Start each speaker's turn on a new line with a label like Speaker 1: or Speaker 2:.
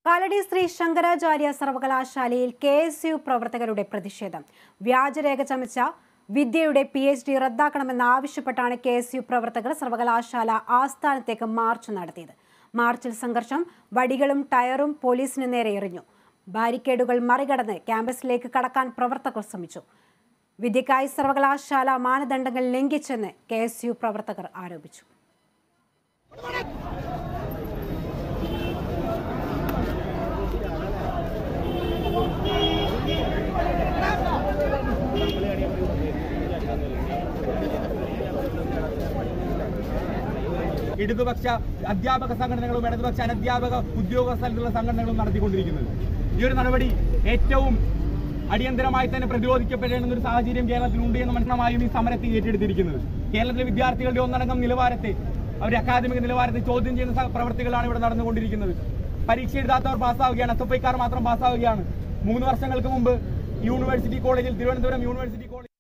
Speaker 1: കാലടി ശ്രീ ശങ്കരാചാര്യ സർവകലാശാലയിൽ KSU പ്രവർത്തകരുടെ പ്രതിഷേധം. വ്യാജരേഖ ചമച്ച വിദ്യയുടെ PhD റദ്ദാക്കണമെന്നാവശ്യപ്പെട്ടാണ് KSU പ്രവർത്തകർ സർവകലാശാല ആസ്ഥാനത്തേക്ക് മാർച്ച് നടത്തിയത്. മാർച്ചിൽ സംഘർഷം, വടികളും ടയറും പോലീസിന് നേരെ എറിഞ്ഞു. ബാരിക്കേഡുകൾ മറികടന്ന് ക്യാമ്പസിലേക്ക് കടക്കാൻ പ്രവർത്തകർ ശ്രമിച്ചു. വിദ്യക്കായി സർവകലാശാല മാനദണ്ഡങ്ങൾ ലംഘിച്ചെന്ന് KSU പ്രവർത്തകർ ആരോപിച്ചു.
Speaker 2: ഇടതുപക്ഷ അധ്യാപക സംഘടനകളും ഇടതുപക്ഷ അനധ്യാപക ഉദ്യോഗസ്ഥരുടെ സംഘടനകളും നടത്തിക്കൊണ്ടിരിക്കുന്നത്. ഈ ഒരു നടപടി ഏറ്റവും അടിയന്തരമായി തന്നെ പ്രതിരോധിക്കപ്പെടേണ്ട ഒരു സാഹചര്യം കേരളത്തിലുണ്ട് എന്ന് മനസ്സിലായും ഈ സമരത്തെ ഏറ്റെടുത്തിരിക്കുന്നത്. കേരളത്തിലെ വിദ്യാർത്ഥികളുടെ ഒന്നടങ്കം നിലവാരത്തെ, അവരുടെ അക്കാദമിക നിലവാരത്തെ ചോദ്യം ചെയ്യുന്ന പ്രവർത്തികളാണ് ഇവിടെ നടന്നുകൊണ്ടിരിക്കുന്നത്. പരീക്ഷ എഴുതാത്തവർ പാസ്സാവുകയാണ്, SFIക്കാർ മാത്രം പാസ്സാവുകയാണ്. 3 വർഷങ്ങൾക്ക് മുമ്പ് യൂണിവേഴ്സിറ്റി കോളേജിൽ, തിരുവനന്തപുരം യൂണിവേഴ്സിറ്റി കോളേജ്